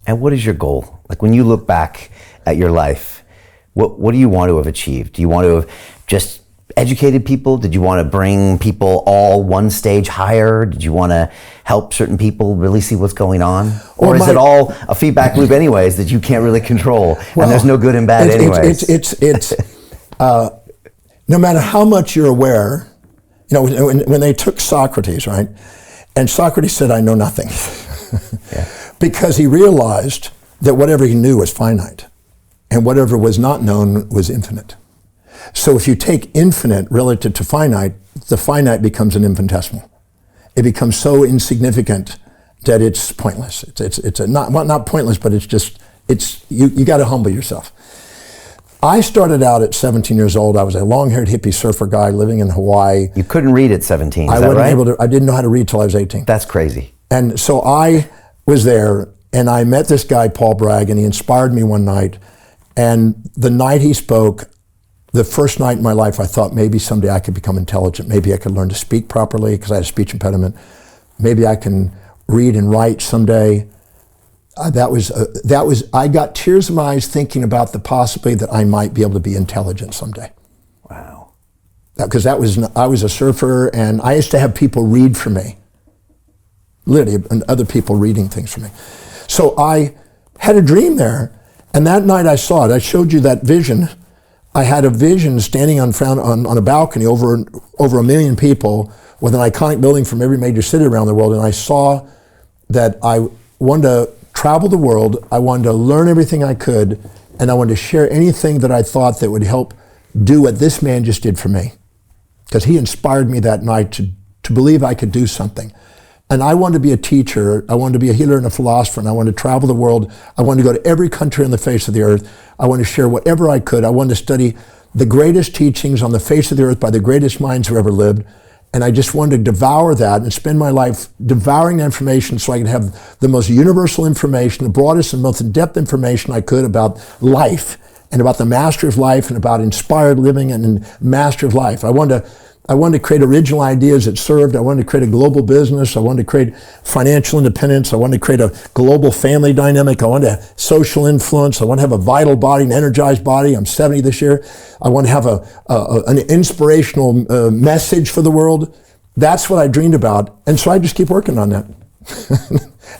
And what is your goal? Like when you look back at your life, what do you want to have achieved? Do you want to have just educated people? Did you want to bring people all one stage higher? Did you want to help certain people really see what's going on? Or is it all a feedback loop anyways that you can't really control, and there's no good and bad anyways? It's no matter how much you're aware, when they took Socrates, right? And Socrates said, I know nothing. Yeah. Because he realized that whatever he knew was finite, and whatever was not known was infinite. So if you take infinite relative to finite, the finite becomes an infinitesimal. It becomes so insignificant that it's pointless. It's not pointless, but you got to humble yourself. I started out at 17 years old. I was a long-haired hippie surfer guy living in Hawaii. You couldn't read at 17, is that right? I didn't know how to read till I was 18. That's crazy. And so I was there, and I met this guy, Paul Bragg, and he inspired me one night. And the night he spoke, the first night in my life, I thought maybe someday I could become intelligent. Maybe I could learn to speak properly because I had a speech impediment. Maybe I can read and write someday. I got tears in my eyes thinking about the possibility that I might be able to be intelligent someday. Wow. Because I was a surfer, and I used to have people read for me. Literally, and other people reading things for me. So I had a dream there, and that night I saw it. I showed you that vision. I had a vision standing on a balcony over 1 million people with an iconic building from every major city around the world, and I saw that I wanted to travel the world, I wanted to learn everything I could, and I wanted to share anything that I thought that would help do what this man just did for me. Because he inspired me that night to believe I could do something. And I wanted to be a teacher, I wanted to be a healer and a philosopher, and I wanted to travel the world. I wanted to go to every country on the face of the earth. I wanted to share whatever I could. I wanted to study the greatest teachings on the face of the earth by the greatest minds who ever lived. And I just wanted to devour that and spend my life devouring information so I could have the most universal information, the broadest and most in-depth information I could about life and about the mastery of life and about inspired living and mastery of life. I wanted to create original ideas that served. I wanted to create a global business. I wanted to create financial independence. I wanted to create a global family dynamic. I wanted to have social influence. I want to have a vital body, an energized body. I'm 70 this year. I want to have an inspirational message for the world. That's what I dreamed about. And so I just keep working on that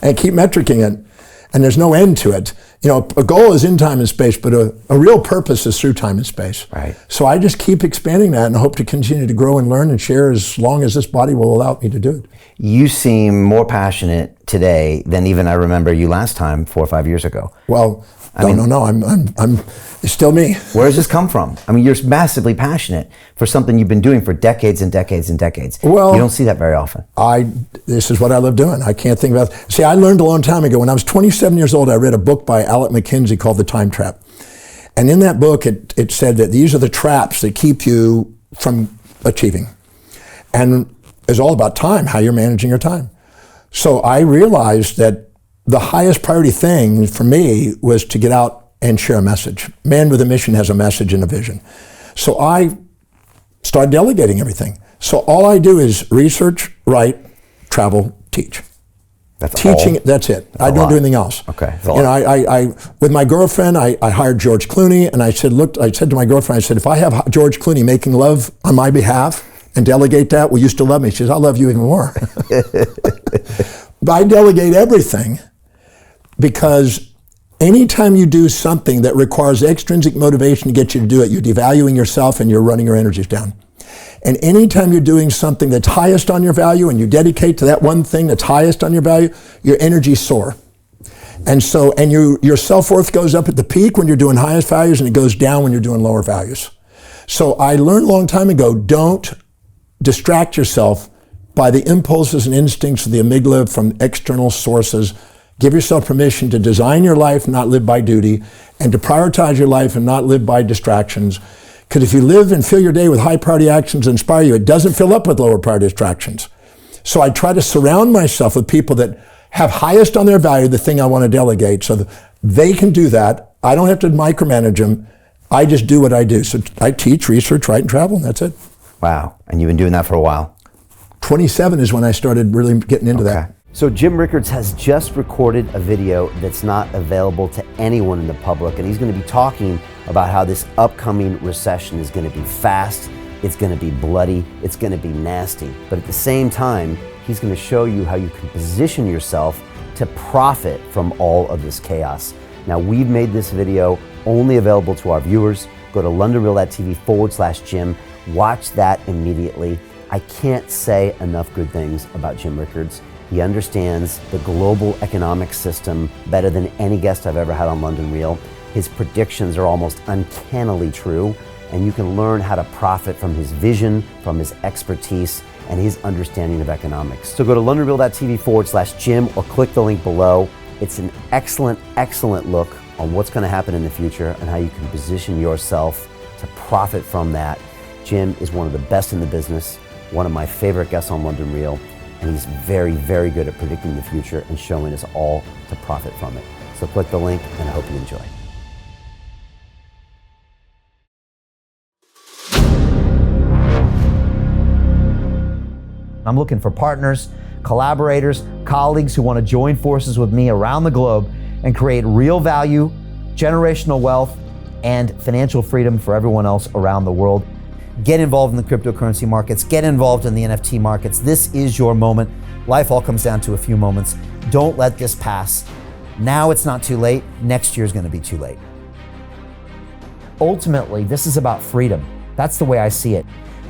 and keep metricing it. And there's no end to it. A goal is in time and space, but a real purpose is through time and space. Right. So I just keep expanding that and hope to continue to grow and learn and share as long as this body will allow me to do it. You seem more passionate today than even I remember you last time 4 or 5 years ago. Well, no, I'm it's still me. Where does this come from? I mean, you're massively passionate for something you've been doing for decades and decades and decades. Well, you don't see that very often. This is what I love doing. I can't think about it. See, I learned a long time ago. When I was 27 years old, I read a book by Alec McKinsey called The Time Trap. And in that book, it said that these are the traps that keep you from achieving. And it's all about time, how you're managing your time. So I realized that the highest priority thing for me was to get out and share a message. Man with a mission has a message and a vision. So I started delegating everything. So all I do is research, write, travel, teach. That's teaching. All? That's it. I don't do anything else. Okay. I with my girlfriend, I hired George Clooney, and I said to my girlfriend, I said, if I have George Clooney making love on my behalf and delegate that, will you still love me? She says, I'll love you even more. But I delegate everything. Because anytime you do something that requires extrinsic motivation to get you to do it, you're devaluing yourself and you're running your energies down. And anytime you're doing something that's highest on your value and you dedicate to that one thing that's highest on your value, your energies soar. And your self-worth goes up at the peak when you're doing highest values, and it goes down when you're doing lower values. So I learned a long time ago, don't distract yourself by the impulses and instincts of the amygdala from external sources. Give yourself permission to design your life, not live by duty, and to prioritize your life and not live by distractions. Because if you live and fill your day with high priority actions that inspire you, it doesn't fill up with lower priority distractions. So I try to surround myself with people that have highest on their value, the thing I want to delegate, so that they can do that. I don't have to micromanage them. I just do what I do. So I teach, research, write, and travel, and that's it. Wow. And you've been doing that for a while? 27 is when I started really getting into that. So Jim Rickards has just recorded a video that's not available to anyone in the public, and he's going to be talking about how this upcoming recession is going to be fast, it's going to be bloody, it's going to be nasty. But at the same time, he's going to show you how you can position yourself to profit from all of this chaos. Now, we've made this video only available to our viewers. Go to londonreal.tv/Jim. Watch that immediately. I can't say enough good things about Jim Rickards. He understands the global economic system better than any guest I've ever had on London Real. His predictions are almost uncannily true, and you can learn how to profit from his vision, from his expertise, and his understanding of economics. So go to londonreal.tv/Jim or click the link below. It's an excellent, excellent look on what's going to happen in the future and how you can position yourself to profit from that. Jim is one of the best in the business, one of my favorite guests on London Real, and he's very, very good at predicting the future and showing us all to profit from it. So click the link, and I hope you enjoy. I'm looking for partners, collaborators, colleagues who want to join forces with me around the globe and create real value, generational wealth, and financial freedom for everyone else around the world. Get involved in the cryptocurrency markets, get involved in the NFT markets. This is your moment. Life all comes down to a few moments. Don't let this pass. Now it's not too late. Next year's going to be too late. Ultimately, this is about freedom. That's the way I see it.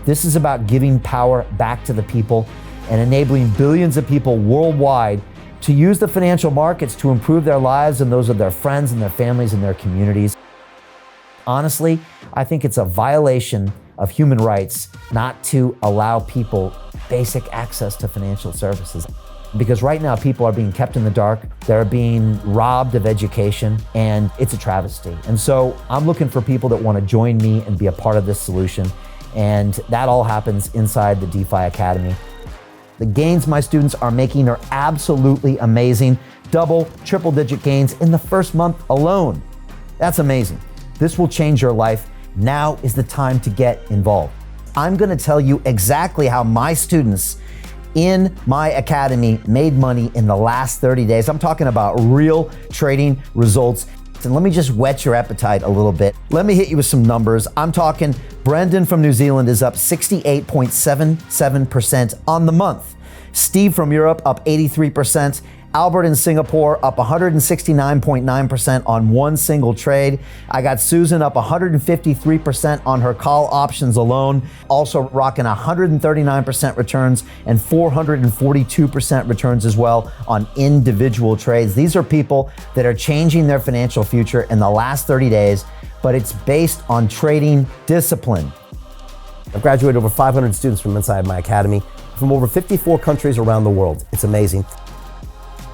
This is about giving power back to the people and enabling billions of people worldwide to use the financial markets to improve their lives and those of their friends and their families and their communities. Honestly, I think it's a violation of human rights not to allow people basic access to financial services. Because right now people are being kept in the dark, they're being robbed of education, and it's a travesty. And so I'm looking for people that want to join me and be a part of this solution. And that all happens inside the DeFi Academy. The gains my students are making are absolutely amazing. Double, triple digit gains in the first month alone. That's amazing. This will change your life. Now is the time to get involved. I'm going to tell you exactly how my students in my academy made money in the last 30 days. I'm talking about real trading results. And let me just whet your appetite a little bit. Let me hit you with some numbers. I'm talking Brendan from New Zealand is up 68.77% on the month. Steve from Europe up 83%. Albert in Singapore up 169.9% on one single trade. I got Susan up 153% on her call options alone, also rocking 139% returns and 442% returns as well on individual trades. These are people that are changing their financial future in the last 30 days, but it's based on trading discipline. I've graduated over 500 students from inside my academy from over 54 countries around the world. It's amazing.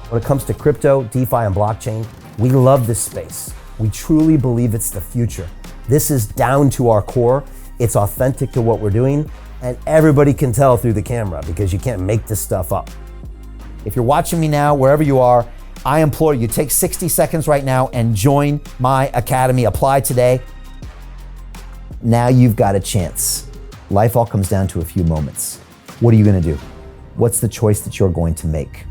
When it comes to crypto, DeFi, and blockchain, we love this space. We truly believe it's the future. This is down to our core. It's authentic to what we're doing, and everybody can tell through the camera because you can't make this stuff up. If you're watching me now, wherever you are, I implore you, take 60 seconds right now and join my academy. Apply today. Now you've got a chance. Life all comes down to a few moments. What are you going to do? What's the choice that you're going to make?